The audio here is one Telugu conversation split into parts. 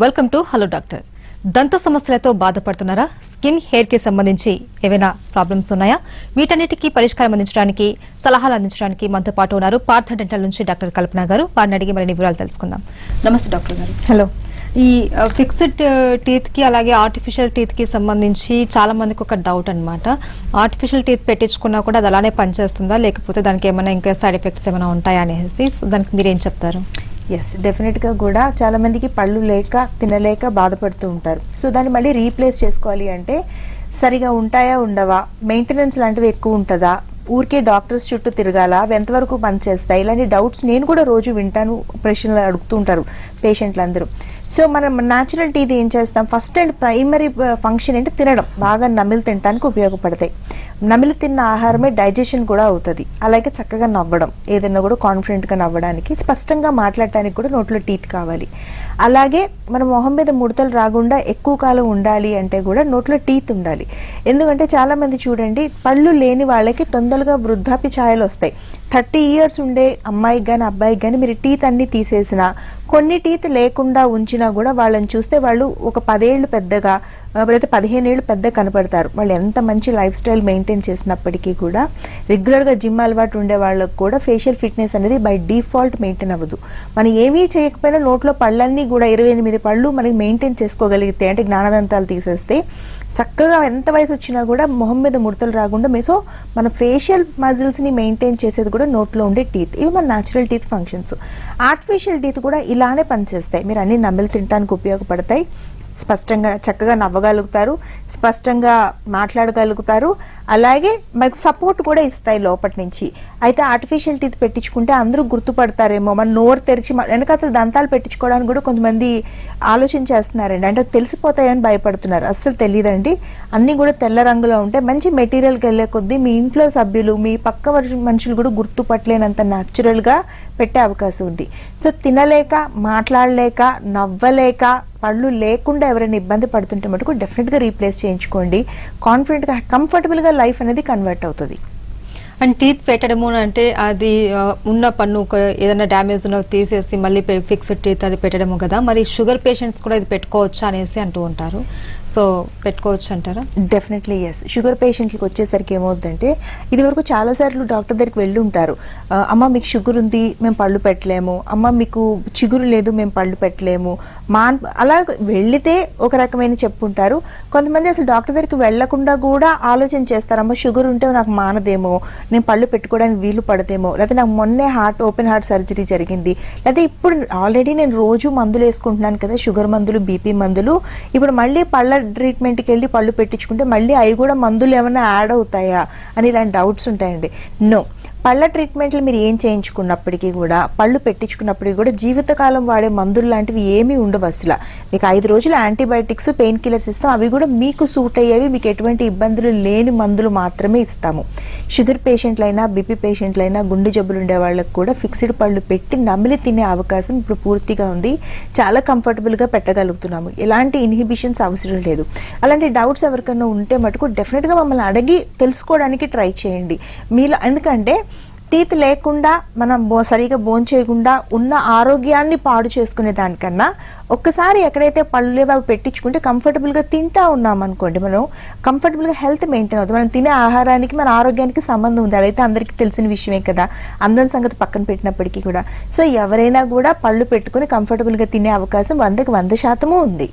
Welcome to hello doctor. దంత సమస్యలతో బాధపడుతున్నారా? స్కిన్ హెయిర్ కి సంబంధించి ఏవైనా ప్రాబ్లమ్స్ ఉన్నాయా? వీటన్నిటికీ పరిష్కారం అందించడానికి, సలహాలు అందించడానికి మనతో పాటు ఉన్నారు పార్థ డెంటల్ నుంచి డాక్టర్ కల్పన గారు. వారిని అడిగి మరిన్ని వివరాలు తెలుసుకుందాం. నమస్తే డాక్టర్ గారు. హలో. ఈ ఫిక్స్డ్ టీత్ కి అలాగే ఆర్టిఫిషియల్ టీత్ కి సంబంధించి చాలా మందికి ఒక డౌట్ అన్నమాట. ఆర్టిఫిషియల్ టీత్ పెట్టించుకున్నా కూడా అది అలానే పనిచేస్తుందా, లేకపోతే దానికి ఏమైనా ఇంకా సైడ్ ఎఫెక్ట్స్ ఏమైనా ఉంటాయా అనేసి దానికి మీరేం చెప్తారు? ఎస్, డెఫినెట్గా కూడా చాలామందికి పళ్ళు లేక తినలేక బాధపడుతూ ఉంటారు. సో దాన్ని మళ్ళీ రీప్లేస్ చేసుకోవాలి అంటే సరిగా ఉంటాయా ఉండవా, మెయింటెనెన్స్ లాంటివి ఎక్కువ ఉంటుందా, ఊరికే డాక్టర్స్ చుట్టూ తిరగాల, అవి ఎంతవరకు పనిచేస్తాయి, ఇలాంటి డౌట్స్ నేను కూడా రోజు వింటాను. ప్రశ్నలు అడుగుతూ ఉంటారు పేషెంట్లు అందరూ. సో మనం న్యాచురల్ టీత్ ఏం చేస్తాం, ఫస్ట్ అండ్ ప్రైమరీ ఫంక్షన్ ఏంటి, తినడం. బాగా నమిలి తినడానికి ఉపయోగపడతాయి. నమిలి తిన్న ఆహారమే డైజెషన్ కూడా అవుతుంది. అలాగే చక్కగా నవ్వడం, ఏదైనా కూడా కాన్ఫిడెంట్గా నవ్వడానికి, స్పష్టంగా మాట్లాడటానికి కూడా నోట్లో టీత్ కావాలి. అలాగే మన మొహం మీద ముడతలు రాకుండా ఎక్కువ కాలం ఉండాలి అంటే కూడా నోట్లో టీత్ ఉండాలి. ఎందుకంటే చాలామంది చూడండి, పళ్ళు లేని వాళ్ళకి తొందరగా వృద్ధాప్య ఛాయలు వస్తాయి. 30 years ఉండే అమ్మాయికి కానీ అబ్బాయికి కానీ మీరు టీత్ అన్ని తీసేసినా, కొన్ని టీత్ లేకుండా ఉంచినా కూడా వాళ్ళని చూస్తే వాళ్ళు ఒక 10 ఏళ్ళు పెద్దగా, లేకపోతే 15 ఏళ్ళు పెద్దగా కనపడతారు. వాళ్ళు ఎంత మంచి లైఫ్ స్టైల్ మెయింటైన్ చేసినప్పటికీ కూడా, రెగ్యులర్గా జిమ్ అలవాటు ఉండే వాళ్ళకు కూడా ఫేషియల్ ఫిట్నెస్ అనేది బై డిఫాల్ట్ మెయింటైన్ అవ్వదు. మనం ఏమీ చేయకపోయినా నోట్లో పళ్ళన్నీ కూడా 28 పళ్ళు మనకి మెయింటైన్ చేసుకోగలిగితే, అంటే జ్ఞానదంతాలు తీసేస్తే చక్కగా ఎంత వయసు వచ్చినా కూడా మొహం మీద ముడతలు రాకుండా సో మన ఫేషియల్ మజిల్స్ని మెయింటైన్ చేసేది కూడా నోట్లో ఉండే టీత్. ఇవి మన natural teeth functions. Artificial teeth కూడా ఇలానే పనిచేస్తాయి. మీరు అన్ని నమిలి తినడానికి ఉపయోగపడతాయి. స్పష్టంగా చక్కగా నవ్వగలుగుతారు, స్పష్టంగా మాట్లాడగలుగుతారు, అలాగే మనకు సపోర్ట్ కూడా ఇస్తాయి లోపటి నుంచి. అయితే ఆర్టిఫిషియల్ టీత్ పెట్టించుకుంటే అందరూ గుర్తుపడతారేమో, మన నోరు తెరిచి వెనకాతల దంతాలు పెట్టించుకోవడానికి కూడా కొంతమంది ఆలోచన చేస్తున్నారండి. అంటే తెలిసిపోతాయని భయపడుతున్నారు. అస్సలు తెలియదండి. అన్నీ కూడా తెల్ల రంగులో ఉంటాయి. మంచి మెటీరియల్కి వెళ్ళే కొద్దీ మీ ఇంట్లో సభ్యులు, మీ పక్క మనుషులు కూడా గుర్తుపట్టలేనంత న్యాచురల్గా పెట్టే అవకాశం ఉంది. సో తినలేక, మాట్లాడలేక, నవ్వలేక, పళ్ళు లేకుండా ఎవరైనా ఇబ్బంది పడుతుంటే మటుకు డెఫినెట్గా రీప్లేస్ చేయించుకోండి. కాన్ఫిడెంట్గా, కంఫర్టబుల్గా లైఫ్ అనేది కన్వర్ట్ అవుతుంది. అండ్ టీత్ పెట్టడము అంటే అది ఉన్న పన్ను ఏదైనా డ్యామేజ్ ఉన్న తీసేసి మళ్ళీ ఫిక్స్డ్ టీత్ అది పెట్టడము కదా. మరి షుగర్ పేషెంట్స్ కూడా ఇది పెట్టుకోవచ్చా అనేసి అంటూ ఉంటారు. సో పెట్టుకోవచ్చు అంటారా? Definitely yes. షుగర్ పేషెంట్లకు వచ్చేసరికి ఏమవుతుందంటే, ఇదివరకు చాలాసార్లు డాక్టర్ దగ్గరికి వెళ్ళి ఉంటారు. అమ్మ మీకు షుగర్ ఉంది, మేము పళ్ళు పెట్టలేము, అమ్మ మీకు చిగురు లేదు, మేము పళ్ళు పెట్టలేము, అలా వెళితే ఒక రకమైన చెప్పుంటారు. కొంతమంది అసలు డాక్టర్ దగ్గరికి వెళ్లకుండా కూడా ఆలోచన చేస్తారు, అమ్మ షుగర్ ఉంటే నాకు మానదేమో, నేను పళ్ళు పెట్టుకోవడానికి వీలు పడదేమో, లేకపోతే నాకు మొన్నే ఓపెన్ హార్ట్ సర్జరీ జరిగింది, లేకపోతే ఇప్పుడు ఆల్రెడీ నేను రోజు మందులు వేసుకుంటున్నాను కదా, షుగర్ మందులు, బీపీ మందులు, ఇప్పుడు మళ్ళీ పళ్ళ ట్రీట్మెంట్కి వెళ్ళి పళ్ళు పెట్టించుకుంటే మళ్ళీ అవి కూడా మందులు ఏమైనా యాడ్ అవుతాయా అని ఇలాంటి డౌట్స్ ఉంటాయండి. నో, పళ్ళ ట్రీట్మెంట్లు మీరు ఏం చేయించుకున్నప్పటికీ కూడా, పళ్ళు పెట్టించుకున్నప్పటికీ కూడా జీవితకాలం వాడే మందులు లాంటివి ఏమీ ఉండవు అసలు. మీకు 5 రోజులు యాంటీబయాటిక్స్, పెయిన్ కిల్లర్స్ ఇస్తాం. అవి కూడా మీకు సూట్ అయ్యేవి, మీకు ఎటువంటి ఇబ్బందులు లేని మందులు మాత్రమే ఇస్తాము. షుగర్ పేషెంట్లైనా, బీపీ పేషెంట్లైనా, గుండె జబ్బులు ఉండే వాళ్ళకి కూడా ఫిక్స్డ్ పళ్ళు పెట్టి నమిలి తినే అవకాశం ఇప్పుడు పూర్తిగా ఉంది. చాలా కంఫర్టబుల్గా పెట్టగలుగుతున్నాము. ఎలాంటి ఇన్హిబిషన్స్ అవసరం లేదు. అలాంటి డౌట్స్ ఎవరికైనా ఉంటే మటుకు డెఫినెట్గా మమ్మల్ని అడిగి తెలుసుకోవడానికి ట్రై చేయండి మీలో. ఎందుకంటే టీత్ లేకుండా మనం సరిగా భోంచేయకుండా ఉన్న ఆరోగ్యాన్ని పాడు చేసుకునే దానికన్నా ఒక్కసారి ఎక్కడైతే పళ్ళు లేవో అవి పెట్టించుకుంటే కంఫర్టబుల్గా తింటా ఉన్నాం అనుకోండి, మనం కంఫర్టబుల్గా హెల్త్ మెయింటైన్ అవుతుంది. మనం తినే ఆహారానికి మన ఆరోగ్యానికి సంబంధం ఉంది. అదైతే అందరికీ తెలిసిన విషయమే కదా, అందరి సంగతి పక్కన పెట్టినప్పటికీ కూడా. సో ఎవరైనా కూడా పళ్ళు పెట్టుకుని కంఫర్టబుల్గా తినే అవకాశం 100కి 100% ఉంది.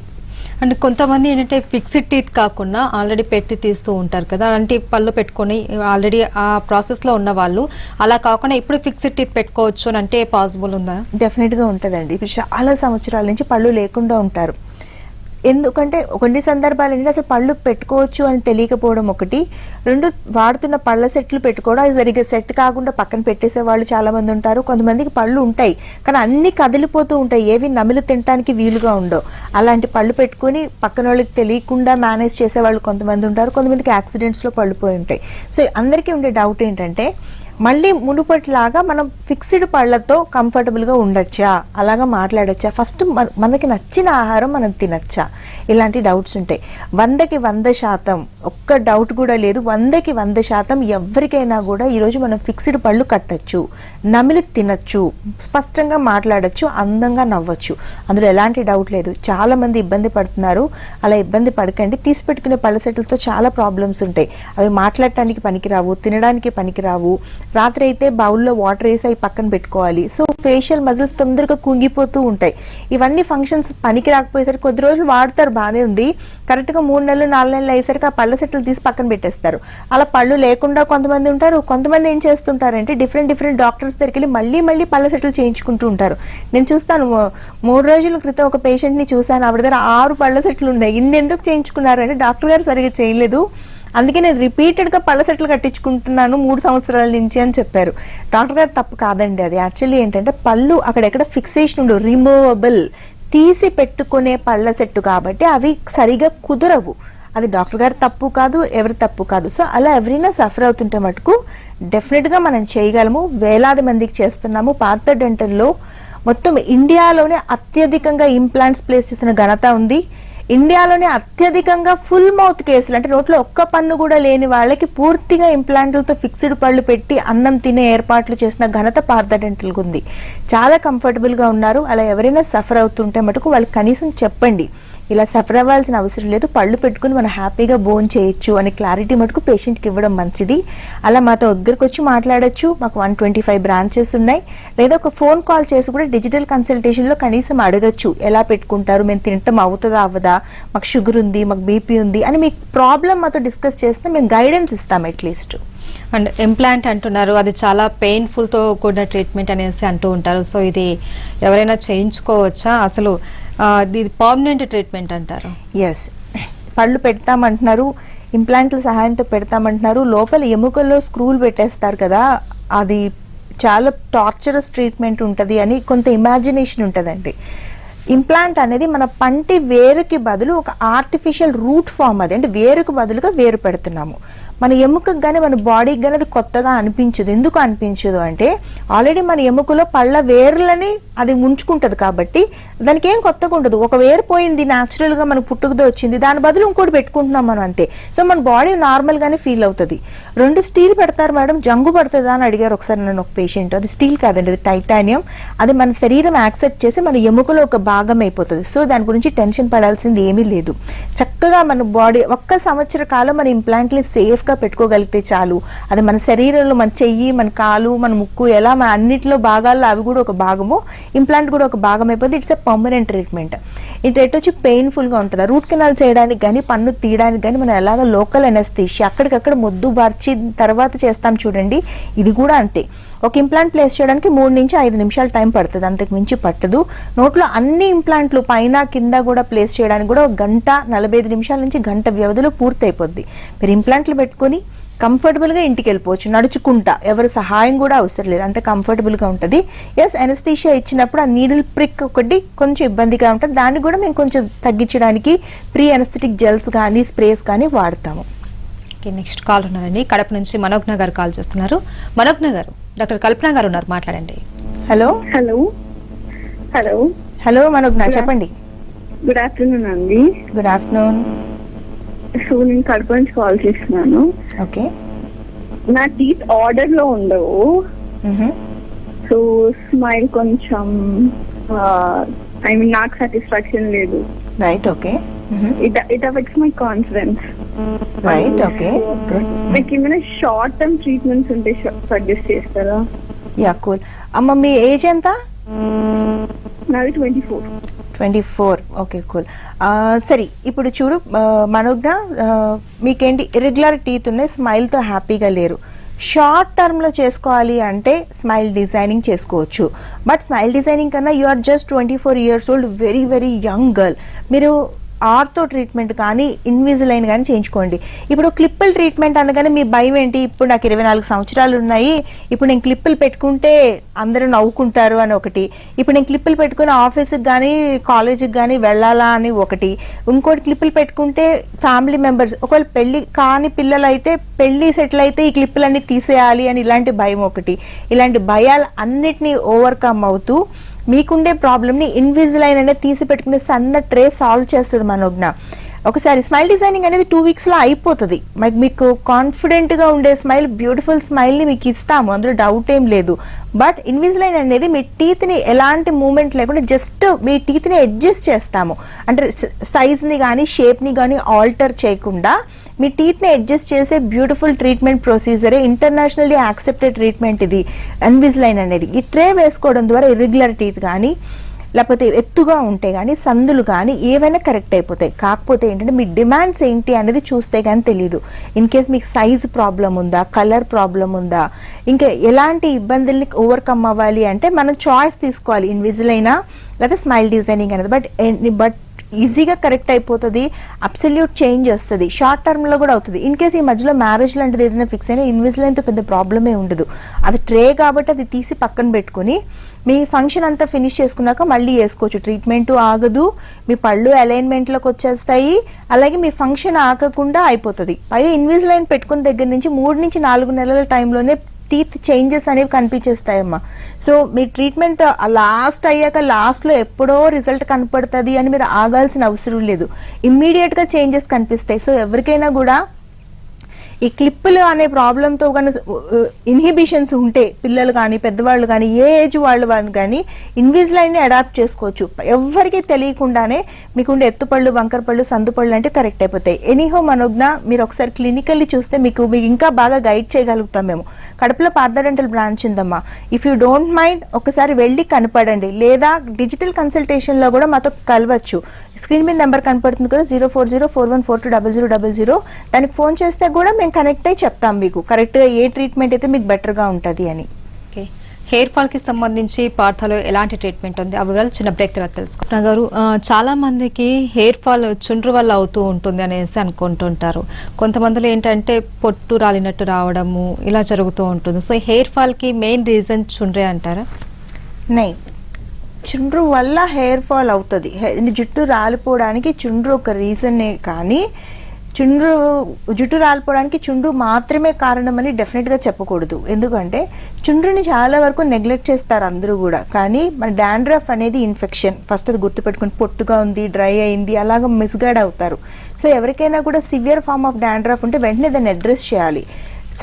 అండ్ కొంతమంది ఏంటంటే ఫిక్స్డ్ టీత్ కాకుండా ఆల్రెడీ పెట్టి తీస్తూ ఉంటారు కదా, అలాంటి పళ్ళు పెట్టుకొని ఆల్రెడీ ఆ ప్రాసెస్లో ఉన్న వాళ్ళు అలా కాకుండా ఇప్పుడు ఫిక్స్డ్ టీత్ పెట్టుకోవచ్చు అని అంటే పాసిబుల్ ఉందా? డెఫినెట్గా ఉంటుందండి. ఇప్పుడు చాలా సంవత్సరాల నుంచి పళ్ళు లేకుండా ఉంటారు. ఎందుకంటే కొన్ని సందర్భాలు ఏంటంటే అసలు పళ్ళు పెట్టుకోవచ్చు అని తెలియకపోవడం ఒకటి, 2 వాడుతున్న పళ్ళ సెట్లు పెట్టుకోవడం, అది సరిగ్గా సెట్ కాకుండా పక్కన పెట్టేసే వాళ్ళు చాలామంది ఉంటారు. కొంతమందికి పళ్ళు ఉంటాయి కానీ అన్నీ కదిలిపోతూ ఉంటాయి, ఏవి నమిలి తినడానికి వీలుగా ఉండవు. అలాంటి పళ్ళు పెట్టుకుని పక్కన వాళ్ళకి తెలియకుండా మేనేజ్ చేసేవాళ్ళు కొంతమంది ఉంటారు. కొంతమందికి యాక్సిడెంట్స్లో పళ్ళు పోయి ఉంటాయి. సో అందరికీ ఉండే డౌట్ ఏంటంటే, మళ్ళీ మునుపటిలాగా మనం ఫిక్స్డ్ పళ్ళతో కంఫర్టబుల్గా ఉండొచ్చా, అలాగా మాట్లాడొచ్చా, ఫస్ట్ మనకి నచ్చిన ఆహారం మనం తినచ్చా, ఇలాంటి డౌట్స్ ఉంటాయి. 100కి 100% ఒక్క డౌట్ కూడా లేదు. 100కి 100% ఎవరికైనా కూడా ఈరోజు మనం ఫిక్స్డ్ పళ్ళు కట్టచ్చు, నమిలి తినచ్చు, స్పష్టంగా మాట్లాడచ్చు, అందంగా నవ్వచ్చు, అందులో ఎలాంటి డౌట్ లేదు. చాలా చాలా మంది ఇబ్బంది పడుతున్నారు. అలా ఇబ్బంది పడకండి. తీసి పెట్టుకునే పళ్ళ సెట్లతో చాలా ప్రాబ్లమ్స్ ఉంటాయి. అవి మాట్లాడటానికి పనికిరావు, తినడానికి పనికిరావు. రాత్రి అయితే బౌల్లో వాటర్ వేసి అవి పక్కన పెట్టుకోవాలి. సో ఫేషియల్ మజిల్స్ తొందరగా కుంగిపోతూ ఉంటాయి. ఇవన్నీ ఫంక్షన్స్ పనికి రాకపోయేసరికి కొద్ది రోజులు వాడతారు, బాగానే ఉంది. కరెక్ట్గా 3 నెలలు 4 నెలలు అయ్యేసరికి ఆ పళ్ళ సెట్లు తీసి పక్కన పెట్టేస్తారు. అలా పళ్ళు లేకుండా కొంతమంది ఉంటారు. కొంతమంది ఏం చేస్తుంటారంటే డిఫరెంట్ డాక్టర్స్ దగ్గరికి వెళ్ళి మళ్ళీ పళ్ళ సెట్లు చేయించుకుంటూ ఉంటారు. నేను చూస్తాను, 3 రోజుల క్రితం ఒక పేషెంట్ని చూశాను, ఆవిడ దగ్గర 6 పళ్ళ సెట్లు ఉన్నాయి. ఇన్ని ఎందుకు చేయించుకున్నారు అంటే డాక్టర్ గారు సరిగ్గా చేయలేదు, అందుకే నేను రిపీటెడ్గా పళ్ళ సెట్లు కట్టించుకుంటున్నాను 3 సంవత్సరాల నుంచి అని చెప్పారు. డాక్టర్ గారు తప్పు కాదండి. అది యాక్చువల్లీ ఏంటంటే పళ్ళు అక్కడెక్కడ ఫిక్సేషన్ ఉండవు, రిమూవబుల్ తీసి పెట్టుకునే పళ్ళ సెట్టు కాబట్టి అవి సరిగా కుదరవు. అది డాక్టర్ గారు తప్పు కాదు, ఎవరి తప్పు కాదు. సో అలా ఎవరైనా సఫర్ అవుతుంటే మటుకు డెఫినెట్గా మనం చేయగలము. వేలాది మందికి చేస్తున్నాము. పార్థ డెంటల్లో మొత్తం ఇండియాలోనే అత్యధికంగా ఇంప్లాంట్స్ ప్లేస్ చేసిన ఘనత ఉంది. ఇండియాలోనే అత్యధికంగా ఫుల్ మౌత్ కేసులు, అంటే నోట్లో ఒక్క పన్ను కూడా లేని వాళ్ళకి పూర్తిగా ఇంప్లాంట్లతో ఫిక్స్డ్ పళ్ళు పెట్టి అన్నం తినే ఏర్పాట్లు చేసిన ఘనత పార్థ డెంటల్కి ఉంది. చాలా కంఫర్టబుల్గా ఉన్నారు. అలా ఎవరైనా సఫర్ అవుతుంటే మటుకు వాళ్ళకి కనీసం చెప్పండి, ఇలా సఫర్ అవ్వాల్సిన అవసరం లేదు, పళ్ళు పెట్టుకుని మనం హ్యాపీగా బోన్ చేయొచ్చు అనే క్లారిటీ మటుకు పేషెంట్కి ఇవ్వడం మంచిది. అలా మాతో దగ్గరకు వచ్చి మాట్లాడొచ్చు. మాకు 125 బ్రాంచెస్ ఉన్నాయి. లేదా ఒక ఫోన్ కాల్ చేసి కూడా డిజిటల్ కన్సల్టేషన్లో కనీసం అడగచ్చు, ఎలా పెట్టుకుంటారు, మేము తినటం అవుతుందా అవ్వదా, మాకు షుగర్ ఉంది, మాకు బీపీ ఉంది అని మీకు ప్రాబ్లం మాతో డిస్కస్ చేస్తే మేము గైడెన్స్ ఇస్తాం అట్లీస్ట్. అండ్ ఇంప్లాంట్ అంటున్నారు, అది చాలా పెయిన్ఫుల్తో కూడిన ట్రీట్మెంట్ అనేసి అంటూ ఉంటారు. సో ఇది ఎవరైనా చేయించుకోవచ్చా? అసలు ఇది పర్మనెంట్ ట్రీట్మెంట్ అంటారు? ఎస్, పళ్ళు పెడతామంటున్నారు, ఇంప్లాంట్ల సహాయంతో పెడతామంటున్నారు. లోపల ఎముకల్లో స్క్రూలు పెట్టేస్తారు కదా, అది చాలా టార్చరస్ ట్రీట్మెంట్ ఉంటుంది అని కొంత ఇమాజినేషన్ ఉంటుందండి. ఇంప్లాంట్ అనేది మన పంటి వేరుకి బదులు ఒక ఆర్టిఫిషియల్ రూట్ ఫామ్, అది అంటే వేరుకు బదులుగా వేరు పెడుతున్నాము. మన ఎముకకు కానీ మన బాడీకి కానీ అది కొత్తగా అనిపించదు. ఎందుకు అనిపించదు అంటే ఆల్రెడీ మన ఎముకలో పళ్ళ వేర్లని అది ఉంచుకుంటుంది కాబట్టి దానికి ఏం కొత్తగా ఉండదు. ఒక వేరు పోయింది, న్యాచురల్గా మన పుట్టుకతో వచ్చింది, దాని బదులు ఇంకోటి పెట్టుకుంటున్నాం మనం అంతే. సో మన బాడీ నార్మల్గానే ఫీల్ అవుతుంది. 2 స్టీల్ పెడతారు మేడం, జంగు పడుతుందా అని అడిగారు ఒకసారి నన్ను ఒక పేషెంట్. అది స్టీల్ కాదండి, అది టైటానియం. అది మన శరీరం యాక్సెప్ట్ చేసి మన ఎముకలో ఒక భాగం అయిపోతుంది. సో దాని గురించి టెన్షన్ పడాల్సింది ఏమీ లేదు. చక్కగా మన బాడీ 1 సంవత్సర కాలం మన ఇంప్లాంట్ని సేఫ్గా పెట్టుకోగలిగితే చాలు. అది మన శరీరంలో మన చెయ్యి, మన కాలు, మన ముక్కు, ఎలా మన అన్నిటిలో భాగాల్లో అవి కూడా ఒక భాగము, ఇంప్లాంట్ కూడా ఒక భాగం అయిపోతుంది. It's a permanent treatment. ఈ ట్రీట్ వచ్చి పెయిన్ఫుల్గా ఉంటుంది. రూట్ కెనాల్ చేయడానికి కానీ పన్ను తీయడానికి కానీ మనం ఎలాగ లోకల్ ఎనస్థీషియా అక్కడికక్కడ మొద్దు బార్చి తర్వాత చేస్తాం చూడండి, ఇది కూడా అంతే. ఒక ఇంప్లాంట్ ప్లేస్ చేయడానికి 3 నుంచి 5 నిమిషాలు టైం పడుతుంది, అంతకు మించి పట్టదు. నోట్లో అన్ని ఇంప్లాంట్లు పైన కింద కూడా ప్లేస్ చేయడానికి కూడా 1 గంట 45 నిమిషాల నుంచి గంట వ్యవధిలో పూర్తి అయిపోద్ది. మీరు ఇంప్లాంట్లు పెట్టుకొని కంఫర్టబుల్గా ఇంటికి వెళ్ళిపోవచ్చు నడుచుకుంటా, ఎవరి సహాయం కూడా అవసరం లేదు, అంత కంఫర్టబుల్గా ఉంటుంది. ఎస్, ఎనస్థీషియా ఇచ్చినప్పుడు ఆ నీడిల్ ప్రిక్ ఒకటి కొంచెం ఇబ్బందిగా ఉంటుంది. దాన్ని కూడా మేము కొంచెం తగ్గించడానికి ప్రీ ఎనస్థెటిక్ జెల్స్ కానీ స్ప్రేస్ కానీ వాడతాము. నెక్స్ట్ కాల్ ఉన్నారండి, కడప నుంచి మనోజ్ఞ గారు కాల్ చేస్తున్నారు. మనోజ్ఞ గారు, డాక్టర్ కల్పన గారు ఉన్నారు, మాట్లాడండి. హలో హలో హలో హలో మనోజ్ఞ, చెప్పండి. గుడ్ ఆఫ్టర్నూన్ అండి. Good afternoon. సో నేను కడప నుంచి కాల్ చేస్తున్నాను. ఓకే, నా టీత్ ఆర్డర్ లో ఉండవు. సో స్మైల్ కొంచెం ఐ మీన్ నాకు సాటిస్ఫాక్షన్ లేదు. Right, okay. It affects my confidence. Right, okay, good. మీకు ఏమైనా షార్ట్ టర్మ్ ట్రీట్మెంట్స్ ఉంటే సజెస్ట్ చేస్తారా? Yeah, cool. అమ్మ మీ ఏజ్ ఎంత? నాది 24. 24, ఓకే, కూల్. సరే, ఇప్పుడు చూడు మనోజ్ఞ, మీకేంటి ఇర్రెగ్యులర్ టీత్ ఉన్నాయి, స్మైల్తో హ్యాపీగా లేరు. షార్ట్ టర్మ్లో చేసుకోవాలి అంటే స్మైల్ డిజైనింగ్ చేసుకోవచ్చు. బట్ స్మైల్ డిజైనింగ్ కన్నా you are just 24 years old, very very young girl. మీరు ఆర్థో ట్రీట్మెంట్ కానీ ఇన్విజిలైన్ కానీ చేయించుకోండి. ఇప్పుడు క్లిప్పుల ట్రీట్మెంట్ అనగానే మీ భయం ఏంటి? ఇప్పుడు నాకు 24 సంవత్సరాలు ఉన్నాయి, ఇప్పుడు నేను క్లిప్పులు పెట్టుకుంటే అందరూ నవ్వుకుంటారు అని ఒకటి, ఇప్పుడు నేను క్లిప్పులు పెట్టుకుని ఆఫీస్కి కానీ కాలేజీకి కానీ వెళ్ళాలా అని ఒకటి, ఇంకోటి క్లిప్పులు పెట్టుకుంటే ఫ్యామిలీ మెంబర్స్ ఒకవేళ పెళ్లి కాని పిల్లలు అయితే పెళ్లి సెటిల్ అయితే ఈ క్లిప్పులన్నీ తీసేయాలి అని ఇలాంటి భయం ఒకటి. ఇలాంటి భయాలు అన్నిటినీ ఓవర్కమ్ అవుతూ మీకుండే ప్రాబ్లమ్ని ఇన్విజిలైన్ అనేది తీసి పెట్టుకునే సన్న ట్రే సాల్వ్ చేస్తుంది మనోజ్ఞ. ఒకసారి స్మైల్ డిజైనింగ్ అనేది 2 weeks లో అయిపోతుంది. మీకు కాన్ఫిడెంట్ గా ఉండే స్మైల్, బ్యూటిఫుల్ స్మైల్ ని మీకు ఇస్తాము, అందులో డౌట్ ఏం లేదు. బట్ ఇన్విజిలైన్ అనేది మీ టీత్ ని ఎలాంటి మూమెంట్ లేకుండా జస్ట్ మీ టీత్ ని అడ్జస్ట్ చేస్తాము. అంటే సైజ్ ని కానీ షేప్ ని కానీ ఆల్టర్ చేయకుండా మీ టీత్ ని అడ్జస్ట్ చేసే బ్యూటిఫుల్ ట్రీట్మెంట్ ప్రొసీజరే, ఇంటర్నేషనల్లీ యాక్సెప్టెడ్ ట్రీట్మెంట్ ఇది ఇన్విజిలైన్ అనేది. ఈ ట్రే వేసుకోవడం ద్వారా ఇర్రెగ్యులర్ టీత్ కానీ లేకపోతే ఎత్తుగా ఉంటే కానీ సందులు కానీ ఏవైనా కరెక్ట్ అయిపోతాయి. కాకపోతే ఏంటంటే మీ డిమాండ్స్ ఏంటి అనేది చూస్తే కానీ తెలియదు. ఇన్ కేస్ మీకు సైజ్ ప్రాబ్లం ఉందా, కలర్ ప్రాబ్లం ఉందా, ఇంకా ఎలాంటి ఇబ్బందుల్ని ఓవర్కమ్ అవ్వాలి అంటే మనం చాయిస్ తీసుకోవాలి, ఇన్విజిలైనా లేదా స్మైల్ డిజైనింగ్ అనేది. బట్ ఈజీగా కరెక్ట్ అయిపోతుంది, అబ్సల్యూట్ చేంజ్ వస్తుంది, షార్ట్ టర్మ్లో కూడా అవుతుంది. ఇన్ కేస్ ఈ మధ్యలో మ్యారేజ్ లాంటిది ఏదైనా ఫిక్స్ అయినా ఇన్విజిలైన్తో పెద్ద ప్రాబ్లమే ఉండదు. అది ట్రే కాబట్టి అది తీసి పక్కన పెట్టుకుని మీ ఫంక్షన్ అంతా ఫినిష్ చేసుకున్నాక మళ్ళీ వేసుకోవచ్చు. ట్రీట్మెంట్ ఆగదు, మీ పళ్ళు అలైన్మెంట్లోకి వచ్చేస్తాయి, అలాగే మీ ఫంక్షన్ ఆగకుండా అయిపోతుంది. పైగా ఇన్విజిలైన్ పెట్టుకున్న దగ్గర నుంచి 3 నుంచి 4 నెలల టైంలోనే టీత్ చేంజెస్ అనేవి కనిపించేస్తాయమ్మా. సో మీ ట్రీట్మెంట్ లాస్ట్ అయ్యాక లాస్ట్లో ఎప్పుడో రిజల్ట్ కనపడుతుంది అని మీరు ఆగాల్సిన అవసరం లేదు, ఇమ్మీడియట్గా చేంజెస్ కనిపిస్తాయి. సో ఎవరికైనా కూడా ఈ క్లిప్పులు అనే ప్రాబ్లంతో కానీ ఇన్హిబిషన్స్ ఉంటే పిల్లలు కానీ పెద్దవాళ్ళు కానీ ఏ ఏజ్ వాళ్ళు కానీ ఇన్విజిలైన్ని అడాప్ట్ చేసుకోవచ్చు. ఎవరికి తెలియకుండానే మీకుండే ఎత్తుపళ్ళు, వంకరపళ్ళు, సందుపళ్ళు అంటే కరెక్ట్ అయిపోతాయి. ఎనీహో మనోజ్ఞ మీరు ఒకసారి క్లినికల్లీ చూస్తే మీకు ఇంకా బాగా గైడ్ చేయగలుగుతాం మేము. కడపలో పార్థ డెంటల్ బ్రాంచ్ ఉందమ్మా. ఇఫ్ యూ డోంట్ మైండ్ ఒకసారి వెళ్ళి కనపడండి, లేదా డిజిటల్ కన్సల్టేషన్లో కూడా మాతో కలవచ్చు. స్క్రీన్ మీద నెంబర్ కనపడుతుంది కదా, 04041420000. దానికి ఫోన్ చేస్తే కూడా మేము కనెక్ట్ అయ్యి చెప్తాం మీకు కరెక్ట్గా ఏ ట్రీట్మెంట్ అయితే మీకు బెటర్గా ఉంటుంది అని. ఓకే, హెయిర్ ఫాల్ కి సంబంధించి పార్థలో ఎలాంటి ట్రీట్మెంట్ ఉంది ఆ వివరాలు చిన్న బ్రేక్ తర్వాత తెలుసుకుంటాం. గారు, చాలా మందికి హెయిర్ ఫాల్ చుండ్రు వల్ల అవుతూ ఉంటుంది అనేసి అనుకుంటుంటారు. కొంతమందిలో ఏంటంటే పొట్టు రాలినట్టు రావడము ఇలా జరుగుతూ ఉంటుంది. సో హెయిర్ ఫాల్ కి మెయిన్ రీజన్ చుండ్రే అంటారా? నై, చుండ్రు వల్ల హెయిర్ ఫాల్ అవుతుంది. జుట్టు రాలిపోవడానికి చుండ్రు ఒక రీజనే, కానీ జుట్టు రాలిపోవడానికి చుండ్రు మాత్రమే కారణమని డెఫినెట్గా చెప్పకూడదు. ఎందుకంటే చుండ్రుని చాలా వరకు నెగ్లెక్ట్ చేస్తారు అందరూ కూడా. కానీ మన డాండ్రఫ్ అనేది ఇన్ఫెక్షన్, ఫస్ట్ అది గుర్తుపెట్టుకుని పొట్టుగా ఉంది, డ్రై అయింది, అలాగ మిస్గైడ్ అవుతారు. సో ఎవరికైనా కూడా సివియర్ ఫార్మ్ ఆఫ్ డాండ్రఫ్ ఉంటే వెంటనే దాన్ని అడ్రస్ చేయాలి.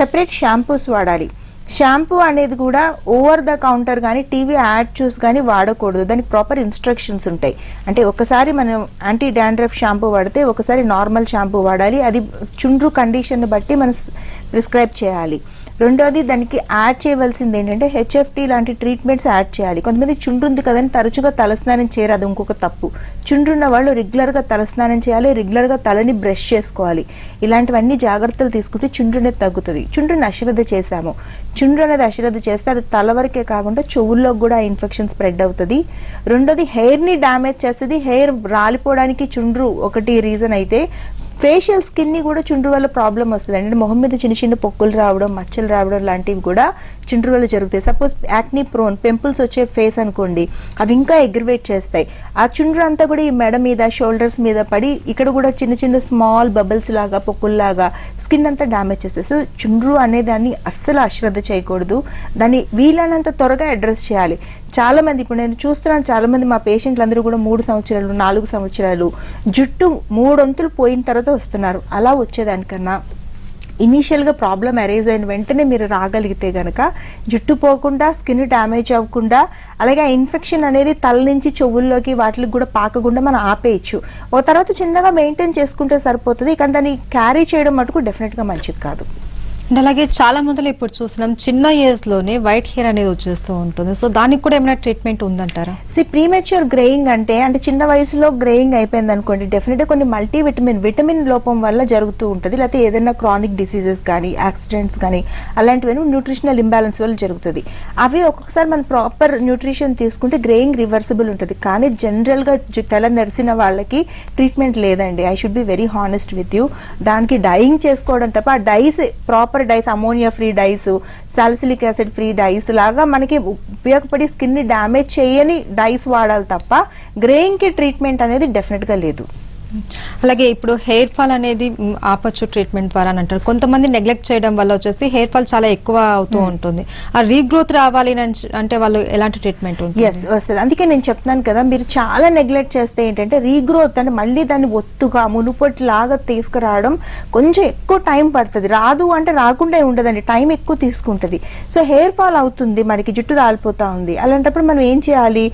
సెపరేట్ షాంపూస్ వాడాలి. షాంపూ అనేది కూడా ఓవర్ ద కౌంటర్ కానీ టీవీ యాడ్ చూసి కానీ వాడకూడదు. దానికి ప్రాపర్ ఇన్స్ట్రక్షన్స్ ఉంటాయి. అంటే ఒకసారి మనం యాంటీ డాండ్రఫ్ షాంపూ వాడితే ఒకసారి నార్మల్ షాంపూ వాడాలి. అది చుండ్రు కండిషన్ బట్టి మనం ప్రిస్క్రైబ్ చేయాలి. రెండోది దానికి యాడ్ చేయవలసింది ఏంటంటే హెచ్ఎఫ్టీ లాంటి ట్రీట్మెంట్స్ యాడ్ చేయాలి. కొంతమంది చుండ్రు ఉంది కదని తరచుగా తలస్నానం చేయరు, అది ఇంకొక తప్పు. చుండ్రున్న వాళ్ళు రెగ్యులర్గా తలస్నానం చేయాలి, రెగ్యులర్గా తలని బ్రష్ చేసుకోవాలి. ఇలాంటివన్నీ జాగ్రత్తలు తీసుకుంటే చుండ్రు అనేది తగ్గుతుంది. చుండ్రుని అశ్రద్ధ చేశాము, చుండ్రు అనేది అశ్రద్ధ చేస్తే అది తల వరకే కాకుండా చెవుల్లో కూడా ఇన్ఫెక్షన్ స్ప్రెడ్ అవుతుంది. రెండోది హెయిర్ని డ్యామేజ్ చేస్తుంది. హెయిర్ రాలిపోవడానికి చుండ్రు ఒకటి రీజన్ అయితే ఫేషియల్ స్కిన్ని కూడా చుండ్రు వల్ల ప్రాబ్లం వస్తుంది. అంటే మొహం మీద చిన్న చిన్న పొక్కులు రావడం, మచ్చలు రావడం లాంటివి కూడా చుండ్రు వల్ల జరుగుతాయి. సపోజ్ యాక్నీ ప్రోన్ పింపుల్స్ వచ్చే ఫేస్ అనుకోండి, అవి ఇంకా అగ్రివేట్ చేస్తాయి. ఆ చుండ్రు అంతా కూడా ఈ మెడ మీద, షోల్డర్స్ మీద పడి ఇక్కడ కూడా చిన్న చిన్న స్మాల్ బబుల్స్ లాగా, పొక్కుల్లాగా స్కిన్ అంతా డ్యామేజ్ చేస్తాయి. సో చుండ్రు అనే దాన్ని అస్సలు అశ్రద్ధ చేయకూడదు. దాన్ని వీలైనంత త్వరగా అడ్రస్ చేయాలి. చాలా మంది, ఇప్పుడు నేను చూస్తున్నాను, చాలా మంది మా పేషెంట్లు అందరూ కూడా 3 సంవత్సరాలు 4 సంవత్సరాలు జుట్టు 3 వంతులు పోయిన తర్వాత వస్తున్నారు. అలా వచ్చేదానికన్నా ఇనీషియల్గా ప్రాబ్లం అరైజ్ అయిన వెంటనే మీరు రాగలిగితే కనుక జుట్టు పోకుండా, స్కిన్ డ్యామేజ్ అవ్వకుండా, అలాగే ఆ ఇన్ఫెక్షన్ అనేది తల నుంచి చెవుల్లోకి వాటికి కూడా పాకకుండా మనం ఆపేయచ్చు. ఓ తర్వాత చిన్నగా మెయింటైన్ చేసుకుంటే సరిపోతుంది. కానీ దాన్ని క్యారీ చేయడం మటుకు డెఫినెట్గా మంచిది కాదు. అండ్ అలాగే చాలా మందిలో ఇప్పుడు చూసినాం చిన్న ఏజ్ లోనే వైట్ హెయిర్ అనేది వచ్చేస్తూ ఉంటుంది. సో దానికి కూడా ఏమైనా ట్రీట్మెంట్ ఉందంటారా? ప్రీమెచ్యూర్ గ్రేయింగ్ అంటే చిన్న వయసులో గ్రేయింగ్ అయిపోయింది అనుకోండి, డెఫినెట్గా కొన్ని విటమిన్ లోపం వల్ల జరుగుతూ ఉంటుంది. లేకపోతే ఏదైనా క్రానిక్ డిసీజెస్ కానీ, యాక్సిడెంట్స్ కానీ, అలాంటివన్నీ న్యూట్రిషనల్ ఇంబ్యాలెన్స్ వల్ల జరుగుతుంది. అవి ఒక్కొక్కసారి మనం ప్రాపర్ న్యూట్రిషన్ తీసుకుంటే గ్రేయింగ్ రివర్సిబుల్ ఉంటుంది. కానీ జనరల్గా తెల నెరిసిన వాళ్ళకి ట్రీట్మెంట్ లేదండి. I should be very honest with you. దానికి డైయింగ్ చేసుకోవడం తప్ప, ఆ dyes proper dyes, ammonia free dyes, salicylic acid free dyes లాగా మనకి ఉపయోగపడి స్కిన్ ని డ్యామేజ్ చేయని డైస్ వాడాలి తప్ప గ్రేయింగ్ కి ట్రీట్మెంట్ అనేది డెఫినెట్ గా లేదు. అలాగే ఇప్పుడు హెయిర్ ఫాల్ అనేది ఆపచ్చు ట్రీట్మెంట్ ద్వారా అని అంటారు. కొంతమంది నెగ్లెక్ట్ చేయడం వల్ల వచ్చేసి హెయిర్ ఫాల్ చాలా ఎక్కువ అవుతూ ఉంటుంది. ఆ రీగ్రోత్ రావాలి అంటే వాళ్ళు ఎలాంటి ట్రీట్మెంట్ ఉంటుంది? ఎస్ వస్తుంది. అందుకే నేను చెప్తున్నాను కదా, మీరు చాలా నెగ్లెక్ట్ చేస్తే ఏంటంటే రీగ్రోత్ అంటే మళ్ళీ దాన్ని ఒత్తుగా మునుపటి లాగా తీసుకురావడం కొంచెం ఎక్కువ టైం పడుతుంది. రాదు అంటే రాకుండా ఉండదండి, టైం ఎక్కువ తీసుకుంటుంది. సో హెయిర్ ఫాల్ అవుతుంది, మనకి జుట్టు రాలిపోతా ఉంది. అలాంటప్పుడు మనం ఏం చేయాలి?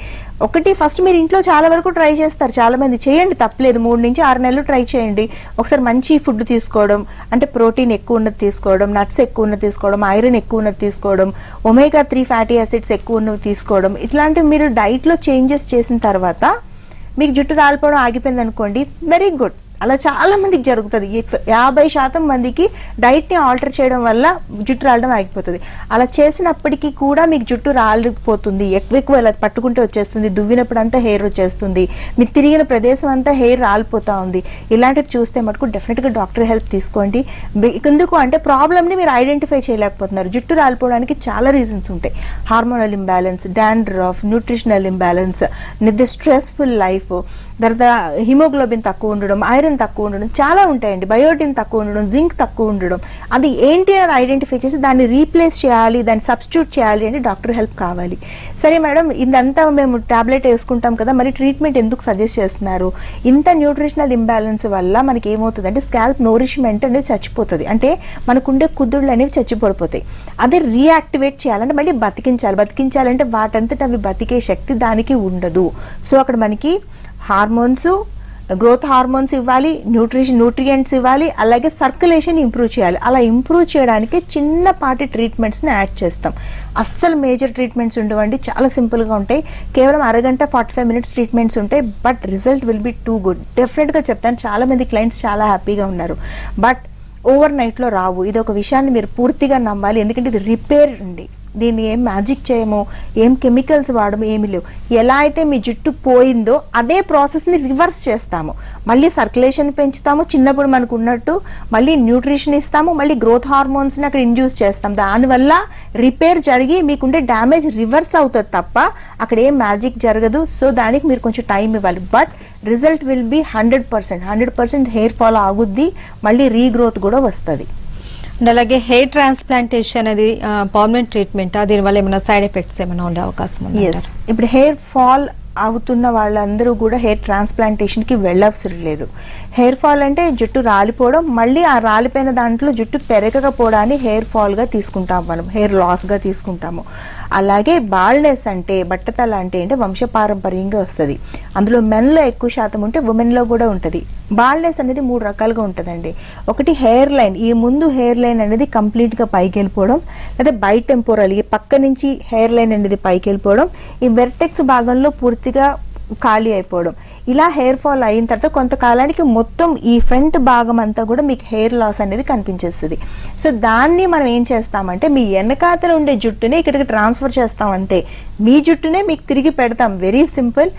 ఒకటి ఫస్ట్ మీరు ఇంట్లో చాలా వరకు ట్రై చేస్తారు, చాలా మంది చేయండి, తప్పలేదు. 3 నుంచి 6 నెలలు ట్రై చేయండి. ఒకసారి మంచి ఫుడ్ తీసుకోవడం, అంటే ప్రోటీన్ ఎక్కువ ఉన్నది తీసుకోవడం, నట్స్ ఎక్కువ ఉన్నది తీసుకోవడం, ఐరన్ ఎక్కువ ఉన్నది తీసుకోవడం, ఒమేగా 3 ఫ్యాటీ యాసిడ్స్ ఎక్కువ ఉన్నవి తీసుకోవడం, ఇట్లాంటివి మీరు డైట్లో చేంజెస్ చేసిన తర్వాత మీకు జుట్టు రాలిపోవడం ఆగిపోయింది అనుకోండి, వెరీ గుడ్. అలా చాలా మందికి జరుగుతుంది. 50% మందికి డైట్ని ఆల్టర్ చేయడం వల్ల జుట్టు రాలడం ఆగిపోతుంది. అలా చేసినప్పటికీ కూడా మీకు జుట్టు రాలిపోతుంది, ఎక్కువ ఇలా పట్టుకుంటే వచ్చేస్తుంది, దువ్వినప్పుడు అంతా హెయిర్ వచ్చేస్తుంది, మీరు తిరిగిన ప్రదేశం అంతా హెయిర్ రాలిపోతూ ఉంది. ఇలాంటివి చూస్తే మటుకు డెఫినెట్గా డాక్టర్ హెల్ప్ తీసుకోండి. ఎందుకు అంటే ప్రాబ్లమ్ని మీరు ఐడెంటిఫై చేయలేకపోతున్నారు. జుట్టు రాలిపోవడానికి చాలా రీజన్స్ ఉంటాయి. Hormonal imbalance, dandruff, nutritional imbalance, నిద్ర, స్ట్రెస్ఫుల్ లైఫ్, తర్వాత హిమోగ్లోబిన్ తక్కువ ఉండడం, ఐరన్ తక్కువ ఉండడం, చాలా ఉంటాయండి. బయోటిన్ తక్కువ ఉండడం, జింక్ తక్కువ ఉండడం, అది ఏంటి అనేది ఐడెంటిఫై చేసి దాన్ని రీప్లేస్ చేయాలి, దాన్ని సబ్స్టిట్యూట్ చేయాలి అంటే డాక్టర్ హెల్ప్ కావాలి. సరే మేడం, ఇదంతా మేము టాబ్లెట్ వేసుకుంటాం కదా, మరి ట్రీట్మెంట్ ఎందుకు సజెస్ట్ చేస్తున్నారు? ఇంత న్యూట్రిషనల్ ఇంబ్యాలెన్స్ వల్ల మనకి ఏమవుతుందంటే స్కాల్ప్ నోరిష్మెంట్ అనేది చచ్చిపోతుంది. అంటే మనకుండే కుదుళ్ళు అనేవి చచ్చిపడిపోతాయి. అదే రీయాక్టివేట్ చేయాలంటే మళ్ళీ బతికించాలంటే వాటంతట అవి బతికే శక్తి దానికి ఉండదు. సో అక్కడ మనకి హార్మోన్స్, గ్రోత్ హార్మోన్స్ ఇవ్వాలి, న్యూట్రియంట్స్ ఇవ్వాలి, అలాగే సర్క్యులేషన్ ఇంప్రూవ్ చేయాలి. అలా ఇంప్రూవ్ చేయడానికి చిన్నపాటి ట్రీట్మెంట్స్ని యాడ్ చేస్తాం. అస్సలు మేజర్ ట్రీట్మెంట్స్ ఉండవండి, చాలా సింపుల్గా ఉంటాయి. కేవలం అరగంట 45 మినిట్స్ ట్రీట్మెంట్స్ ఉంటాయి. But result will B too good. డెఫినెట్గా చెప్తాను, చాలా మంది క్లయింట్స్ చాలా హ్యాపీగా ఉన్నారు. బట్ ఓవర్ నైట్లో రావు. ఇది ఒక విషయాన్ని మీరు పూర్తిగా నమ్మాలి. ఎందుకంటే ఇది రిపేర్ అండి, దీన్ని ఏం మ్యాజిక్ చేయము, ఏం కెమికల్స్ వాడము, ఏమి లేవు. ఎలా అయితే మీ జుట్టు పోయిందో అదే ప్రాసెస్ని రివర్స్ చేస్తాము. మళ్ళీ సర్క్యులేషన్ పెంచుతాము, చిన్నప్పుడు మనకు ఉన్నట్టు మళ్ళీ న్యూట్రిషన్ ఇస్తాము, మళ్ళీ గ్రోత్ హార్మోన్స్ని అక్కడ ఇండ్యూస్ చేస్తాం. దానివల్ల రిపేర్ జరిగి మీకుండే డ్యామేజ్ రివర్స్ అవుతుంది తప్ప అక్కడ ఏం మ్యాజిక్ జరగదు. సో దానికి మీరు కొంచెం టైం ఇవ్వాలి. But result will be 100% hair fall ఆగుద్ది, మళ్ళీ రీగ్రోత్ కూడా వస్తుంది. అండ్ అలాగే హెయిర్ ట్రాన్స్ప్లాంటేషన్ అనేది పర్మనెంట్ ట్రీట్మెంట్, దీనివల్ల ఏమైనా సైడ్ ఎఫెక్ట్స్ ఏమైనా ఉండే అవకాశం ఉంది? ఎస్, ఇప్పుడు హెయిర్ ఫాల్ అవుతున్న వాళ్ళందరూ కూడా హెయిర్ ట్రాన్స్ప్లాంటేషన్కి వెళ్ళవసరం లేదు. హెయిర్ ఫాల్ అంటే జుట్టు రాలిపోవడం, మళ్ళీ ఆ రాలిపోయిన దాంట్లో జుట్టు పెరగకపోవడాన్ని హెయిర్ ఫాల్గా తీసుకుంటాం, మనం హెయిర్ లాస్గా తీసుకుంటాము. అలాగే బాల్నెస్ అంటే, బట్టతల అంటే వంశపారంపర్యంగా వస్తుంది. అందులో మెన్లో ఎక్కువ శాతం ఉంటే ఉమెన్లో కూడా ఉంటుంది. బాల్నెస్ అనేది 3 రకాలుగా ఉంటుందండి. ఒకటి హెయిర్ లైన్, ఈ ముందు హెయిర్ లైన్ అనేది కంప్లీట్గా పైకి వెళ్ళిపోవడం, లేదా బైటెంపోరల్ ఈ పక్క నుంచి హెయిర్ లైన్ అనేది పైకి వెళ్ళిపోవడం, ఈ వెర్టెక్స్ భాగంలో పూర్తిగా ఖాళీ అయిపోవడం. ఇలా హెయిర్ ఫాల్ అయిన తర్వాత కొంతకాలానికి మొత్తం ఈ ఫ్రంట్ భాగం అంతా కూడా మీకు హెయిర్ లాస్ అనేది కనిపించేస్తుంది. సో దాన్ని మనం ఏం చేస్తామంటే మీ వెనకాతల ఉండే జుట్టుని ఇక్కడికి ట్రాన్స్ఫర్ చేస్తాం అంతే. మీ జుట్టునే మీకు తిరిగి పెడతాం. వెరీ సింపుల్,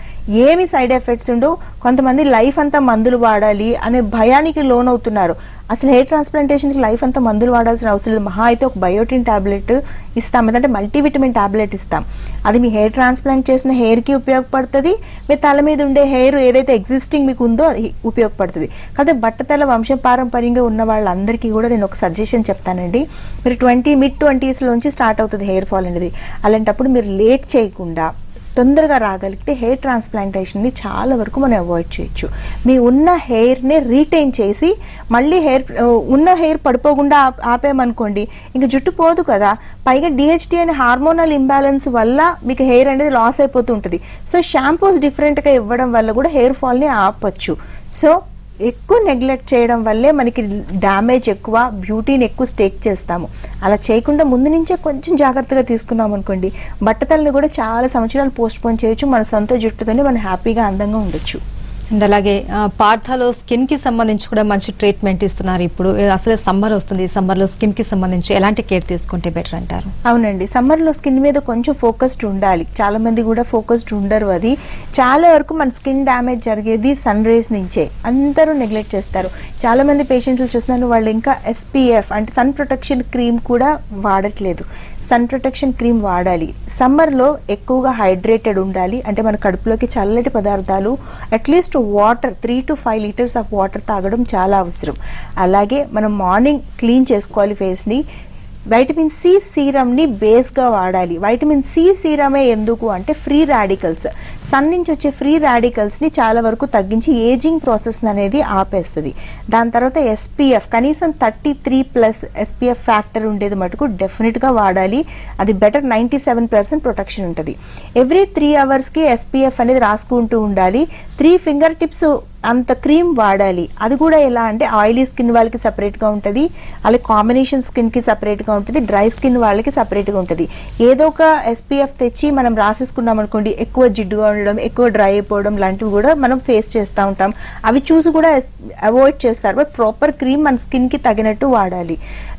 ఏమి సైడ్ ఎఫెక్ట్స్ ఉండవు. కొంతమంది లైఫ్ అంతా మందులు వాడాలి అనే భయానికి లోన్ అవుతున్నారు. అసలు హెయిర్ ట్రాన్స్ప్లాంటేషన్కి లైఫ్ అంతా మందులు వాడాల్సిన అవసరం లేదు. మహా అయితే ఒక బయోటిన్ టాబ్లెట్ ఇస్తాం, లేదంటే మల్టీవిటమిన్ టాబ్లెట్ ఇస్తాం. అది మీ హెయిర్ ట్రాన్స్ప్లాంట్ చేసిన హెయిర్కి ఉపయోగపడుతుంది. మీ తల మీద ఉండే హెయిర్ ఏదైతే ఎగ్జిస్టింగ్ మీకు ఉందో అది ఉపయోగపడుతుంది. కాకపోతే బట్టతల వంశపారంపర్యంగా ఉన్న వాళ్ళందరికీ కూడా నేను ఒక సజెషన్ చెప్తానండి. మీరు మిడ్-20s స్టార్ట్ అవుతుంది హెయిర్ ఫాల్ అనేది. అలాంటప్పుడు మీరు లేట్ చేయకుండా తొందరగా రాగలిగితే హెయిర్ ట్రాన్స్ప్లాంటేషన్ని చాలా వరకు మనం అవాయిడ్ చేయొచ్చు. మీ ఉన్న హెయిర్ని రీటైన్ చేసి మళ్ళీ ఉన్న హెయిర్ పడిపోకుండా ఆపేమనుకోండి, ఇంకా జుట్టు పోదు కదా. పైగా డిహెచ్డి అనే హార్మోనల్ ఇంబ్యాలెన్స్ వల్ల మీకు హెయిర్ అనేది లాస్ అయిపోతూ ఉంటుంది. సో షాంపూస్ డిఫరెంట్గా ఇవ్వడం వల్ల కూడా హెయిర్ ఫాల్ని ఆపచ్చు. సో ఎక్కువ నెగ్లెక్ట్ చేయడం వల్లే మనకి డ్యామేజ్ ఎక్కువ, బ్యూటీని ఎక్కువ స్టేక్ చేస్తాము. అలా చేయకుండా ముందు నుంచే కొంచెం జాగ్రత్తగా తీసుకున్నాం అనుకోండి, బట్టతలని కూడా చాలా సంవత్సరాలు పోస్ట్ పోన్ చేయొచ్చు. మన సొంత జుట్టుతోనే మనం హ్యాపీగా అందంగా ఉండొచ్చు. అండ్ అలాగే పార్థలో స్కిన్ కి సంబంధించి కూడా మంచి ట్రీట్మెంట్ ఇస్తున్నారు. ఇప్పుడు అసలు సమ్మర్ వస్తుంది, సమ్మర్ లో స్కిన్ కి సంబంధించి ఎలాంటి కేర్ తీసుకుంటే బెటర్ అంటారు? అవునండి, సమ్మర్ లో స్కిన్ మీద కొంచెం ఫోకస్డ్ ఉండాలి. చాలా మంది కూడా ఫోకస్డ్ ఉండరు. అది చాలా వరకు మన స్కిన్ డ్యామేజ్ జరిగేది సన్ రేస్ నుంచే. అందరూ నెగ్లెక్ట్ చేస్తారు. చాలా మంది పేషెంట్లు చూస్తున్నాను, వాళ్ళు ఇంకా SPF అంటే సన్ ప్రొటెక్షన్ క్రీమ్ కూడా వాడట్లేదు. సన్ ప్రొటెక్షన్ క్రీమ్ వాడాలి. సమ్మర్లో ఎక్కువగా హైడ్రేటెడ్ ఉండాలి. అంటే మన కడుపులోకి చల్లటి పదార్థాలు at least water 3 to 5 litres of water తాగడం చాలా అవసరం. అలాగే మనం మార్నింగ్ క్లీన్ చేసుకోవాలి ఫేస్ని. వైటమిన్ సి సీరమ్ని బేస్గా వాడాలి. వైటమిన్ సి సీరమే ఎందుకు అంటే ఫ్రీ రాడికల్స్, సన్ నుంచి వచ్చే ఫ్రీ రాడికల్స్ని చాలా వరకు తగ్గించి ఏజింగ్ ప్రాసెస్ అనేది ఆపేస్తుంది. దాని తర్వాత ఎస్పీఎఫ్ కనీసం 33+ ఎస్పీఎఫ్ ఫ్యాక్టర్ ఉండేది మటుకు డెఫినెట్గా వాడాలి. అది బెటర్ 97% ప్రొటెక్షన్ ఉంటుంది. ఎవ్రీ 3 అవర్స్కి ఎస్పీఎఫ్ అనేది రాసుకుంటూ ఉండాలి. 3 ఫింగర్ టిప్స్ అంత క్రీమ్ వాడాలి. అది కూడా ఎలా అంటే ఆయిలీ స్కిన్ వాళ్ళకి సపరేట్గా ఉంటుంది, అలాగే కాంబినేషన్ స్కిన్కి సపరేట్గా ఉంటుంది, డ్రై స్కిన్ వాళ్ళకి సపరేట్గా ఉంటుంది. ఏదో ఒక ఎస్పీఎఫ్ తెచ్చి మనం రాసేసుకున్నాం అనుకోండి, ఎక్కువ జిడ్డుగా ఉండడం, ఎక్కువ డ్రై అయిపోవడం లాంటివి కూడా మనం ఫేస్ చేస్తూ ఉంటాం. అవి చూసి కూడా అవాయిడ్ చేస్తారు. బట్ ప్రాపర్ క్రీమ్ మన స్కిన్కి తగినట్టు వాడాలి.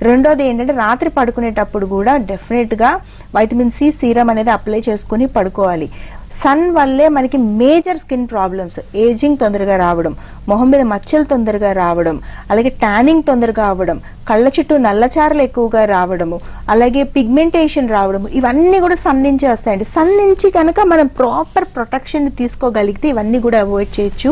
రెండోది ఏంటంటే రాత్రి పడుకునేటప్పుడు కూడా డెఫినెట్గా వైటమిన్ సి సీరం అనేది అప్లై చేసుకుని పడుకోవాలి. సన్ వల్లే మనకి మేజర్ స్కిన్ ప్రాబ్లమ్స్, ఏజింగ్ తొందరగా రావడం, మొహం మీద మచ్చలు తొందరగా రావడం, అలాగే ట్యానింగ్ తొందరగా అవ్వడం, కళ్ళ చుట్టూ నల్లచారలు ఎక్కువగా రావడము, అలాగే పిగ్మెంటేషన్ రావడము, ఇవన్నీ కూడా సన్ నుంచే వస్తాయండి. సన్ నుంచి కనుక మనం ప్రాపర్ ప్రొటెక్షన్ తీసుకోగలిగితే ఇవన్నీ కూడా అవాయిడ్ చేయొచ్చు.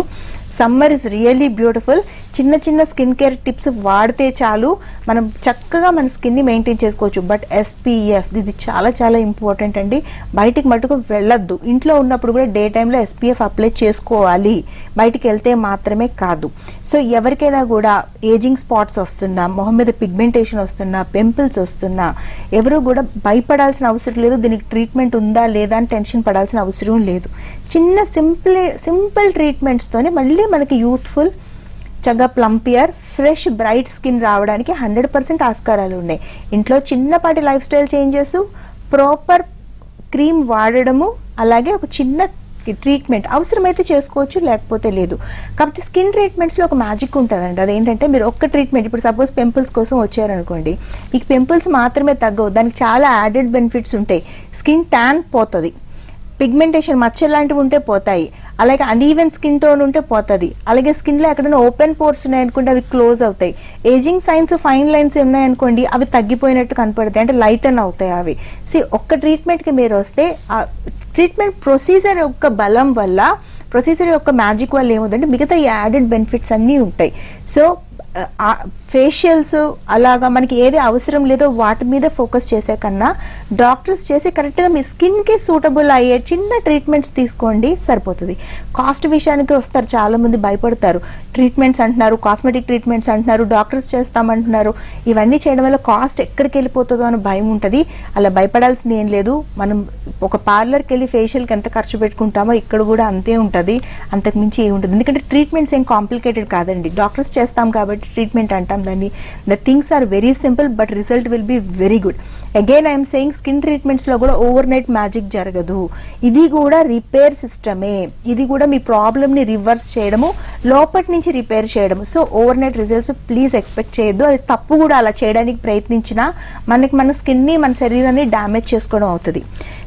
Summer is really beautiful. చిన్న చిన్న స్కిన్ కేర్ టిప్స్ వాడితే చాలు, మనం చక్కగా మన స్కిన్ని మెయింటైన్ చేసుకోవచ్చు. బట్ ఎస్పీఎఫ్ ఇది చాలా చాలా ఇంపార్టెంట్ అండి. బయటికి మటుకు వెళ్ళొద్దు. ఇంట్లో ఉన్నప్పుడు కూడా డే టైంలో ఎస్పీఎఫ్ అప్లై చేసుకోవాలి, బయటికి వెళ్తే మాత్రమే కాదు. సో ఎవరికైనా కూడా ఏజింగ్ స్పాట్స్ వస్తున్నా, మొహం మీద పిగ్మెంటేషన్ వస్తున్నా, పింపుల్స్ వస్తున్నా, ఎవరు కూడా భయపడాల్సిన అవసరం లేదు. దీనికి ట్రీట్మెంట్ ఉందా లేదా అని టెన్షన్ పడాల్సిన అవసరం లేదు. చిన్న సింపుల్ ట్రీట్మెంట్స్తోనే మళ్ళీ మనకి యూత్ఫుల్, చక్కగా ప్లంపియర్, ఫ్రెష్ బ్రైట్ స్కిన్ రావడానికి 100% ఆస్కారాలు ఉన్నాయి. ఇంట్లో చిన్నపాటి lifestyle changes, proper cream వాడడము, అలాగే ఒక చిన్న ట్రీట్మెంట్ అవసరమైతే చేసుకోవచ్చు, లేకపోతే లేదు. కాబట్టి స్కిన్ ట్రీట్మెంట్స్లో ఒక మ్యాజిక్ ఉంటుందండి. అదేంటంటే మీరు ఒక్క ట్రీట్మెంట్, ఇప్పుడు సపోజ్ పింపుల్స్ కోసం వచ్చారనుకోండి, మీకు పింపుల్స్ మాత్రమే తగ్గవు, దానికి చాలా యాడెడ్ బెనిఫిట్స్ ఉంటాయి. స్కిన్ ట్యాన్ పోతుంది, పిగ్మెంటేషన్ మచ్చలు లాంటివి ఉంటే పోతాయి, అలాగే అన్ఈవెన్ స్కిన్ టోన్ ఉంటే పోతుంది, అలాగే స్కిన్లో ఎక్కడైనా ఓపెన్ పోర్స్ ఉన్నాయనుకోండి అవి క్లోజ్ అవుతాయి, ఏజింగ్ సైన్స్ ఫైన్ లైన్స్ ఉన్నాయనుకోండి అవి తగ్గిపోయినట్టు కనపడతాయి, అంటే లైటన్ అవుతాయి అవి. ఒక్క ట్రీట్మెంట్కి మీరు వస్తే ఆ ట్రీట్మెంట్ ప్రొసీజర్ యొక్క బలం వల్ల, ప్రొసీజర్ యొక్క మ్యాజిక్ వల్ల ఏమవుతుందంటే మిగతా యాడెడ్ బెనిఫిట్స్ అన్నీ ఉంటాయి. సో ఫేషియల్స్ అలాగా మనకి ఏది అవసరం లేదో వాటి మీద ఫోకస్ చేసే కన్నా డాక్టర్స్ చేసి కరెక్ట్గా మీ స్కిన్కి సూటబుల్ అయ్యే చిన్న ట్రీట్మెంట్స్ తీసుకోండి, సరిపోతుంది. కాస్ట్ విషయానికి వస్తారు, చాలామంది భయపడతారు. ట్రీట్మెంట్స్ అంటున్నారు, కాస్మెటిక్ ట్రీట్మెంట్స్ అంటున్నారు, డాక్టర్స్ చేస్తామంటున్నారు. ఇవన్నీ చేయడం వల్ల కాస్ట్ ఎక్కడికి వెళ్ళిపోతుందో అని భయం ఉంటుంది. అలా భయపడాల్సింది ఏం లేదు. మనం ఒక పార్లర్కి వెళ్ళి ఫేషియల్కి ఎంత ఖర్చు పెట్టుకుంటామో ఇక్కడ కూడా అంతే ఉంటుంది, అంతకుమించి ఏముంటుంది. ఎందుకంటే ట్రీట్మెంట్స్ ఏం కాంప్లికేటెడ్ కాదండి, డాక్టర్స్ చేస్తాం కాబట్టి ట్రీట్మెంట్ అంటాం దాన్ని. The things are very simple but result will be very good. Again I'm saying skin ట్రీట్మెంట్స్లో కూడా ఓవర్ నైట్ మ్యాజిక్ జరగదు. ఇది కూడా రిపేర్ సిస్టమే. ఇది కూడా మీ ప్రాబ్లమ్ని రివర్స్ చేయడము, లోపటి నుంచి రిపేర్ చేయడము. So over night results please expect చేయొద్దు. అది తప్పు కూడా. అలా చేయడానికి ప్రయత్నించినా మన స్కిన్ని, మన శరీరాన్ని డ్యామేజ్ చేసుకోవడం అవుతుంది.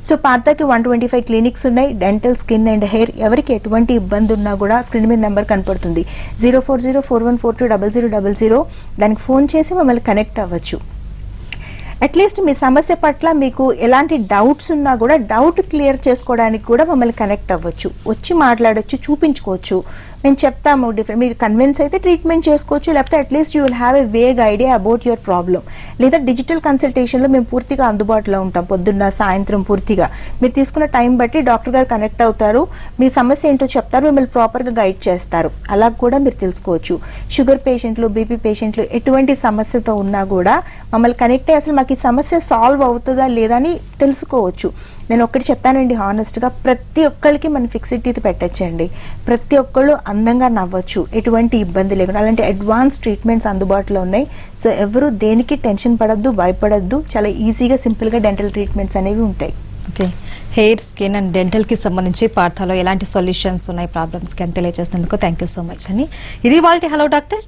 సో పార్థకి 125 క్లినిక్స్ ఉన్నాయి, డెంటల్, స్కిన్ అండ్ హెయిర్. ఎవరికి ఎటువంటి ఇబ్బంది ఉన్నా కూడా స్క్రీన్ మీద నెంబర్ కనపడుతుంది, 0404142000. దానికి ఫోన్ చేసి మమ్మల్ని కనెక్ట్ అవ్వచ్చు. అట్లీస్ట్ మీ సమస్య పట్ల మీకు ఎలాంటి డౌట్స్ ఉన్నా కూడా డౌట్ క్లియర్ చేసుకోవడానికి కూడా మమ్మల్ని కనెక్ట్ అవ్వచ్చు, వచ్చి మాట్లాడచ్చు, చూపించుకోవచ్చు. మేము చెప్తాము డిఫరెంట్. మీరు కన్విన్స్ అయితే ట్రీట్మెంట్ చేసుకోవచ్చు, లేకపోతే at least you will have a vague idea about your problem. లేదా డిజిటల్ కన్సల్టేషన్లో మేము పూర్తిగా అందుబాటులో ఉంటాం, పొద్దున్న సాయంత్రం పూర్తిగా. మీరు తీసుకున్న టైం బట్టి డాక్టర్ గారు కనెక్ట్ అవుతారు, మీ సమస్య ఏంటో చెప్తారు, మిమ్మల్ని ప్రాపర్గా గైడ్ చేస్తారు. అలా కూడా మీరు తెలుసుకోవచ్చు. షుగర్ పేషెంట్లు, బీపీ పేషెంట్లు ఎటువంటి సమస్యతో ఉన్నా కూడా మమ్మల్ని కనెక్ట్ అయ్యి అసలు మాకు ఈ సమస్య సాల్వ్ అవుతుందా లేదా అని తెలుసుకోవచ్చు. నేను ఒక్కటి చెప్తానండి హానెస్ట్గా, ప్రతి ఒక్కరికి మనం ఫిక్స్డ్ టీత్ పెట్టచ్చండి, ప్రతి ఒక్కళ్ళు అందంగా నవ్వచ్చు, ఎటువంటి ఇబ్బంది లేకుండా. అలాంటి అడ్వాన్స్ ట్రీట్మెంట్స్ అందుబాటులో ఉన్నాయి. సో ఎవరు దేనికి టెన్షన్ పడద్దు, భయపడద్దు. చాలా ఈజీగా సింపుల్గా డెంటల్ ట్రీట్మెంట్స్ అనేవి ఉంటాయి. ఓకే, హెయిర్, స్కిన్ అండ్ డెంటల్కి సంబంధించి పార్థలో ఎలాంటి సొల్యూషన్స్ ఉన్నాయి ప్రాబ్లమ్స్కి అని తెలియజేసినందుకు థ్యాంక్ యూ సో మచ్ అండి. ఇది వాళ్ళ హలో డాక్టర్.